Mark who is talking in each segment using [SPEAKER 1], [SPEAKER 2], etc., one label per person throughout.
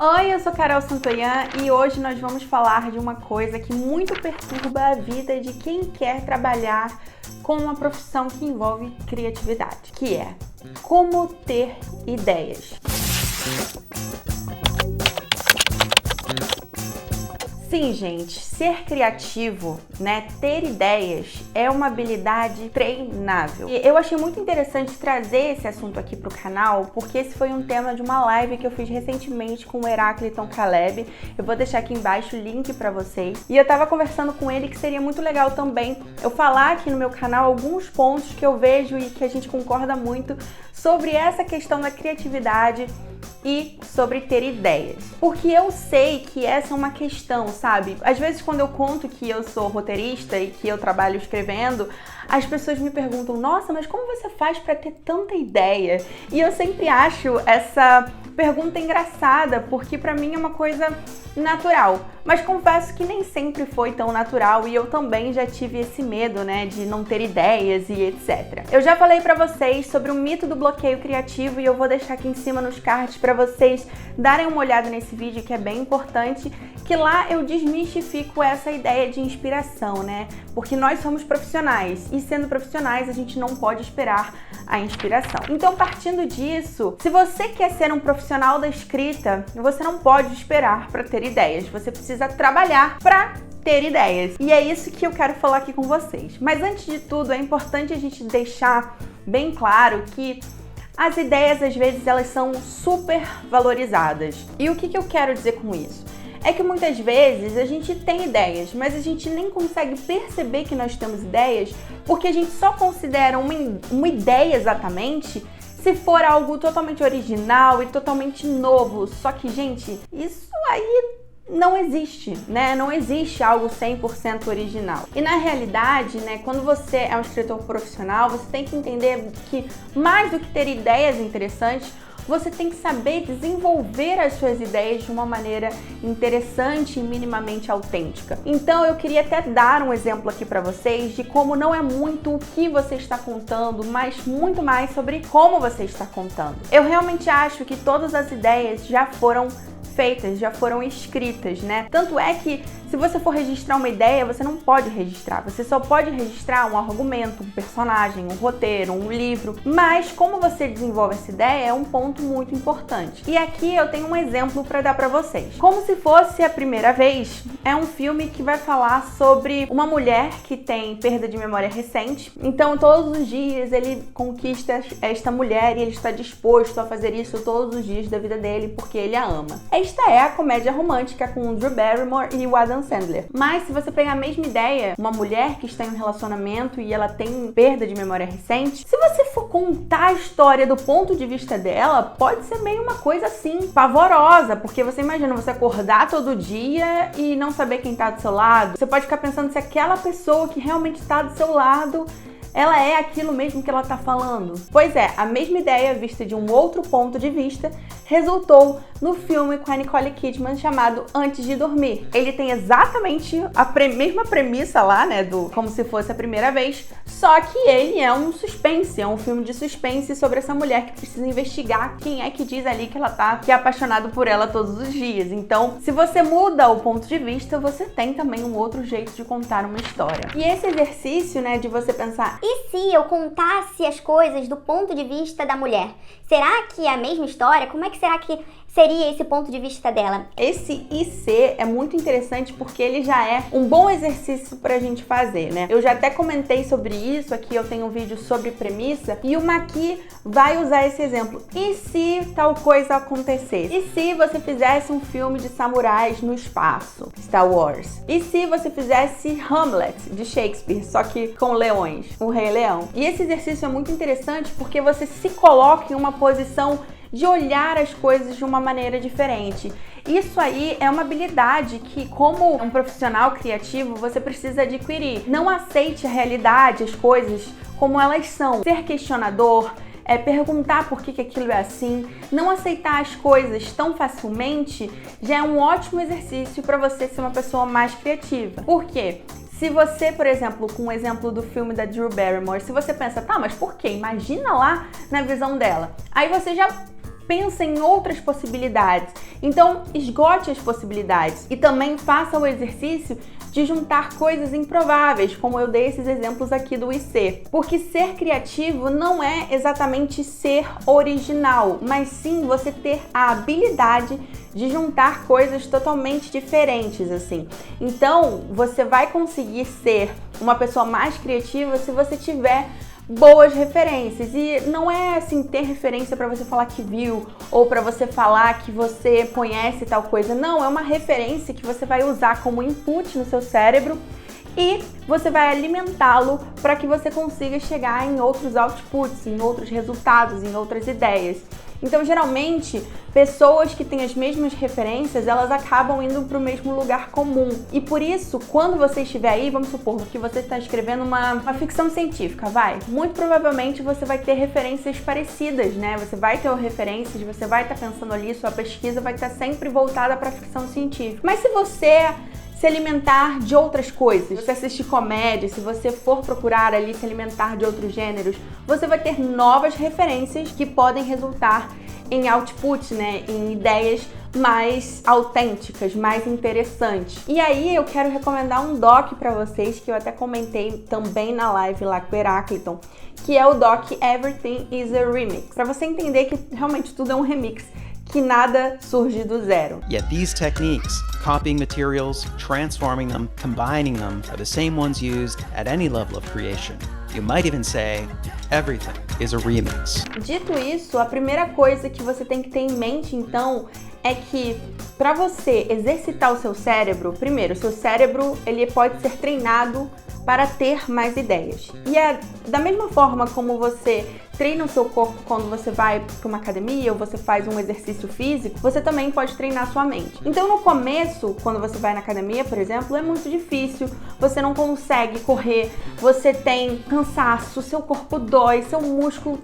[SPEAKER 1] Oi, eu sou Carol Santoyan e hoje nós vamos falar de uma coisa que muito perturba a vida de quem quer trabalhar com uma profissão que envolve criatividade, que é como ter ideias. Sim, gente, ser criativo, ter ideias é uma habilidade treinável. E eu achei muito interessante trazer esse assunto aqui pro canal, porque esse foi um tema de uma live que eu fiz recentemente com o Heráclito Caleb. Eu vou deixar aqui embaixo o link pra vocês. E eu tava conversando com ele que seria muito legal também eu falar aqui no meu canal alguns pontos que eu vejo e que a gente concorda muito sobre essa questão da criatividade e sobre ter ideias. Porque eu sei que essa é uma questão, sabe? Às vezes quando eu conto que eu sou roteirista e que eu trabalho escrevendo, as pessoas me perguntam, nossa, mas como você faz para ter tanta ideia? E eu sempre acho essa pergunta engraçada, porque pra mim é uma coisa natural. Mas confesso que nem sempre foi tão natural e eu também já tive esse medo, de não ter ideias e etc. Eu já falei pra vocês sobre o mito do bloqueio criativo e eu vou deixar aqui em cima nos cards pra vocês darem uma olhada nesse vídeo, que é bem importante, que lá eu desmistifico essa ideia de inspiração, Porque nós somos profissionais e sendo profissionais a gente não pode esperar a inspiração. Então, partindo disso, se você quer ser um profissional da escrita, você não pode esperar para ter ideias. Você precisa trabalhar para ter ideias. E é isso que eu quero falar aqui com vocês. Mas antes de tudo, é importante a gente deixar bem claro que as ideias, às vezes, elas são super valorizadas. E o que eu quero dizer com isso? É que muitas vezes a gente tem ideias, mas a gente nem consegue perceber que nós temos ideias porque a gente só considera uma ideia exatamente se for algo totalmente original e totalmente novo. Só que, gente, isso aí não existe, Não existe algo 100% original. E na realidade, quando você é um escritor profissional, você tem que entender que mais do que ter ideias interessantes, você tem que saber desenvolver as suas ideias de uma maneira interessante e minimamente autêntica. Então eu queria até dar um exemplo aqui para vocês de como não é muito o que você está contando, mas muito mais sobre como você está contando. Eu realmente acho que todas as ideias já foram feitas, já foram escritas, Tanto é que se você for registrar uma ideia, você não pode registrar. Você só pode registrar um argumento, um personagem, um roteiro, um livro. Mas como você desenvolve essa ideia é um ponto muito importante. E aqui eu tenho um exemplo para dar para vocês. Como se fosse a primeira vez, é um filme que vai falar sobre uma mulher que tem perda de memória recente. Então todos os dias ele conquista esta mulher e ele está disposto a fazer isso todos os dias da vida dele porque ele a ama. Esta é a comédia romântica com o Drew Barrymore e o Adam Sandler. Mas se você pegar a mesma ideia, uma mulher que está em um relacionamento e ela tem perda de memória recente, se você for contar a história do ponto de vista dela, pode ser meio uma coisa assim, pavorosa, porque você imagina você acordar todo dia e não saber quem está do seu lado. Você pode ficar pensando se aquela pessoa que realmente está do seu lado ela é aquilo mesmo que ela tá falando. Pois é, a mesma ideia vista de um outro ponto de vista resultou no filme com a Nicole Kidman chamado Antes de Dormir. Ele tem exatamente a mesma premissa lá, do como se fosse a primeira vez, só que ele é um suspense, é um filme de suspense sobre essa mulher que precisa investigar quem é que diz ali que que é apaixonado por ela todos os dias. Então, se você muda o ponto de vista, você tem também um outro jeito de contar uma história. E esse exercício, de você pensar,
[SPEAKER 2] e se eu contasse as coisas do ponto de vista da mulher? Será que é a mesma história? Como é que será que seria esse ponto de vista dela?
[SPEAKER 1] Esse IC é muito interessante porque ele já é um bom exercício pra gente fazer, Eu já até comentei sobre isso, aqui eu tenho um vídeo sobre premissa e o Maqui vai usar esse exemplo. E se tal coisa acontecesse? E se você fizesse um filme de samurais no espaço? Star Wars. E se você fizesse Hamlet, de Shakespeare, só que com leões? O Rei Leão. E esse exercício é muito interessante porque você se coloca em uma posição de olhar as coisas de uma maneira diferente. Isso aí é uma habilidade que, como um profissional criativo, você precisa adquirir. Não aceite a realidade, as coisas como elas são. Ser questionador, perguntar por que aquilo é assim, não aceitar as coisas tão facilmente, já é um ótimo exercício para você ser uma pessoa mais criativa. Por quê? Se você, por exemplo, com o exemplo do filme da Drew Barrymore, se você pensa, tá, mas por quê? Imagina lá na visão dela. Aí você já pensa em outras possibilidades. Então, esgote as possibilidades e também faça o exercício de juntar coisas improváveis, como eu dei esses exemplos aqui do IC. Porque ser criativo não é exatamente ser original, mas sim você ter a habilidade de juntar coisas totalmente diferentes, assim. Então, você vai conseguir ser uma pessoa mais criativa se você tiver boas referências. E não é assim ter referência para você falar que viu ou para você falar que você conhece tal coisa. Não, é uma referência que você vai usar como input no seu cérebro e você vai alimentá-lo para que você consiga chegar em outros outputs, em outros resultados, em outras ideias. Então, geralmente, pessoas que têm as mesmas referências, elas acabam indo para o mesmo lugar comum. E por isso, quando você estiver aí, vamos supor que você está escrevendo uma ficção científica, muito provavelmente você vai ter referências parecidas, né? Você vai ter referências, você vai estar pensando ali, sua pesquisa vai estar sempre voltada para a ficção científica. Mas se você se alimentar de outras coisas, se você assistir comédia, se você for procurar ali se alimentar de outros gêneros, você vai ter novas referências que podem resultar em output, né, em ideias mais autênticas, mais interessantes. E aí eu quero recomendar um doc para vocês, que eu até comentei também na live lá com o Herácliton, que é o doc Everything is a Remix, para você entender que realmente tudo é um remix, que nada surge do zero.
[SPEAKER 3] Yet these techniques, copying materials, transforming them, combining them, are the same ones used at any level of creation. You might even say, everything is a remix.
[SPEAKER 1] Dito isso, a primeira coisa que você tem que ter em mente, então, é que para você exercitar o seu cérebro, primeiro, o seu cérebro ele pode ser treinado para ter mais ideias. E é da mesma forma como você treina o seu corpo quando você vai para uma academia ou você faz um exercício físico, você também pode treinar sua mente. Então, no começo, quando você vai na academia, por exemplo, é muito difícil, você não consegue correr, você tem cansaço, seu corpo dói, seu músculo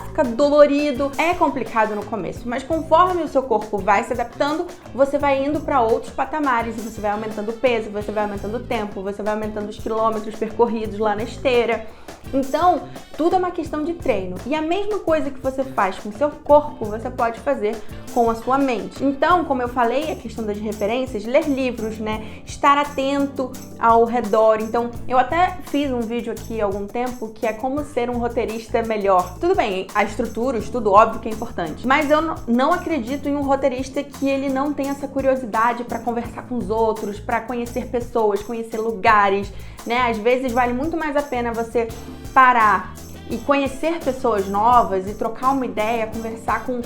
[SPEAKER 1] fica dolorido. É complicado no começo, mas conforme o seu corpo vai se adaptando, você vai indo para outros patamares e você vai aumentando o peso, você vai aumentando o tempo, você vai aumentando os quilômetros percorridos lá na esteira. Então, tudo é uma questão de treino. E a mesma coisa que você faz com o seu corpo, você pode fazer com a sua mente. Então, como eu falei, a questão das referências, ler livros, né? Estar atento ao redor. Então, eu até fiz um vídeo aqui há algum tempo que é como ser um roteirista melhor. Tudo bem, a estrutura, o estudo, óbvio que é importante. Mas eu não acredito em um roteirista que ele não tenha essa curiosidade para conversar com os outros, para conhecer pessoas, conhecer lugares, né? Às vezes vale muito mais a pena você parar e conhecer pessoas novas e trocar uma ideia, conversar com,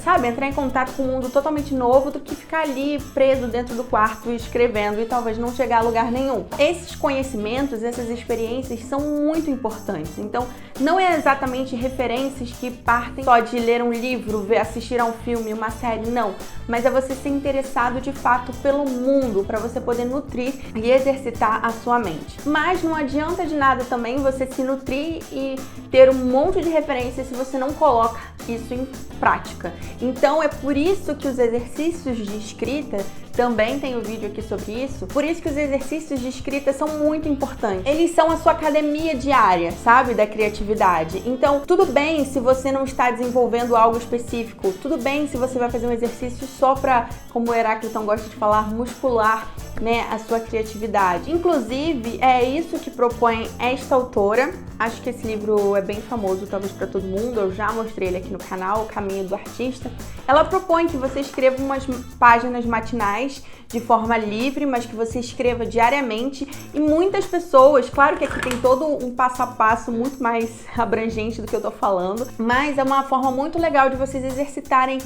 [SPEAKER 1] sabe, entrar em contato com um mundo totalmente novo do que ficar ali preso dentro do quarto escrevendo e talvez não chegar a lugar nenhum. Esses conhecimentos, essas experiências são muito importantes. Então, não é exatamente referências que partem só de ler um livro, assistir a um filme, uma série, não. Mas é você ser interessado de fato pelo mundo, para você poder nutrir e exercitar a sua mente. Mas não adianta de nada também você se nutrir e ter um monte de referências se você não coloca isso em prática. Então é por isso que os exercícios de escrita, também tem um vídeo aqui sobre isso, por isso que os exercícios de escrita são muito importantes. Eles são a sua academia diária, sabe, da criatividade. Então, tudo bem se você não está desenvolvendo algo específico, tudo bem se você vai fazer um exercício só para, como o Herácliton gosta de falar, muscular, né, a sua criatividade. Inclusive, é isso que propõe esta autora. Acho que esse livro é bem famoso, talvez para todo mundo, eu já mostrei ele aqui no canal, O Caminho do Artista. Ela propõe que você escreva umas páginas matinais de forma livre, mas que você escreva diariamente. E muitas pessoas, claro que aqui tem todo um passo a passo muito mais abrangente do que eu tô falando, mas é uma forma muito legal de vocês exercitarem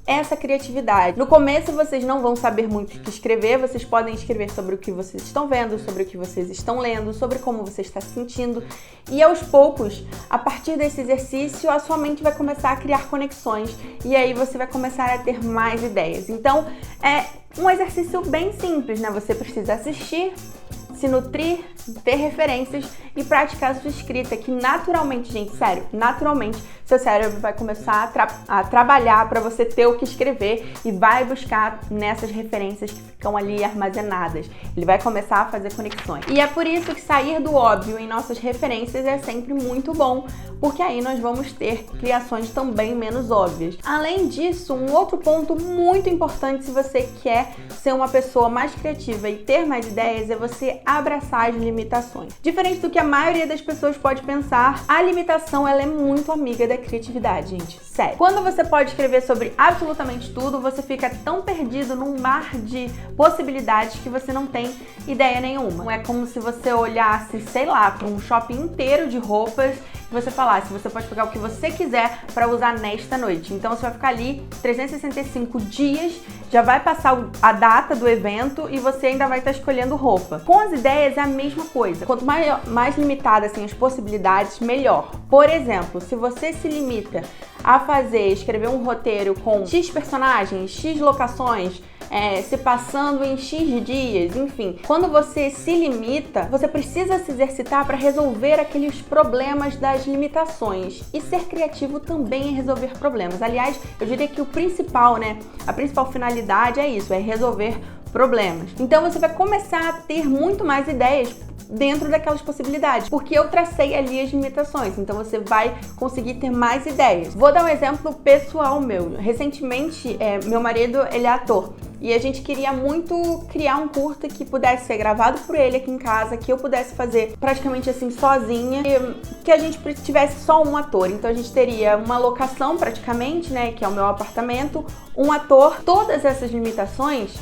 [SPEAKER 1] essa criatividade. No começo vocês não vão saber muito o que escrever, vocês podem escrever sobre o que vocês estão vendo, sobre o que vocês estão lendo, sobre como você está se sentindo, e aos poucos, a partir desse exercício, a sua mente vai começar a criar conexões e aí você vai começar a ter mais ideias. Então, é um exercício bem simples, né? Você precisa assistir, se nutrir, ter referências e praticar a sua escrita, que naturalmente, gente, sério, naturalmente, seu cérebro vai começar a trabalhar para você ter o que escrever e vai buscar nessas referências que ficam ali armazenadas. Ele vai começar a fazer conexões. E é por isso que sair do óbvio em nossas referências é sempre muito bom, porque aí nós vamos ter criações também menos óbvias. Além disso, um outro ponto muito importante se você quer ser uma pessoa mais criativa e ter mais ideias é você abraçar as limitações. Diferente do que a maioria das pessoas pode pensar, a limitação ela é muito amiga da criatividade, gente. Sério. Quando você pode escrever sobre absolutamente tudo, você fica tão perdido num mar de possibilidades que você não tem ideia nenhuma. É como se você olhasse, sei lá, para um shopping inteiro de roupas e você falasse, você pode pegar o que você quiser para usar nesta noite. Então você vai ficar ali 365 dias, já vai passar a data do evento e você ainda vai estar escolhendo roupa. Com as ideias é a mesma coisa. Quanto mais limitadas assim, as possibilidades, melhor. Por exemplo, se você se limita a escrever um roteiro com X personagens, X locações, se passando em X dias, enfim. Quando você se limita, você precisa se exercitar para resolver aqueles problemas das limitações. E ser criativo também é resolver problemas. Aliás, eu diria que o principal, a principal finalidade é isso, é resolver problemas. Então você vai começar a ter muito mais ideias dentro daquelas possibilidades, porque eu tracei ali as limitações, então você vai conseguir ter mais ideias. Vou dar um exemplo pessoal meu. Recentemente, meu marido, ele é ator, e a gente queria muito criar um curta que pudesse ser gravado por ele aqui em casa, que eu pudesse fazer praticamente assim sozinha, e que a gente tivesse só um ator. Então a gente teria uma locação praticamente, que é o meu apartamento, um ator. Todas essas limitações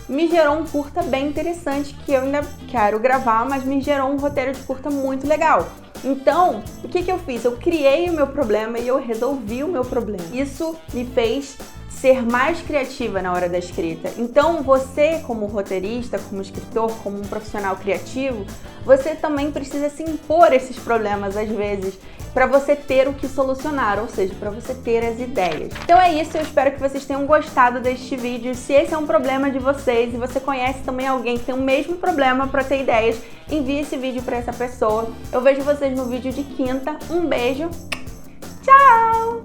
[SPEAKER 1] me gerou um curta bem interessante que eu ainda quero gravar, mas me gerou um roteiro de curta muito legal. Então, o que eu fiz? Eu criei o meu problema e eu resolvi o meu problema. Isso me fez ser mais criativa na hora da escrita. Então, você como roteirista, como escritor, como um profissional criativo, você também precisa se impor esses problemas às vezes, para você ter o que solucionar, ou seja, para você ter as ideias. Então é isso, eu espero que vocês tenham gostado deste vídeo. Se esse é um problema de vocês e você conhece também alguém que tem o mesmo problema para ter ideias, envie esse vídeo para essa pessoa. Eu vejo vocês no vídeo de quinta. Um beijo, tchau!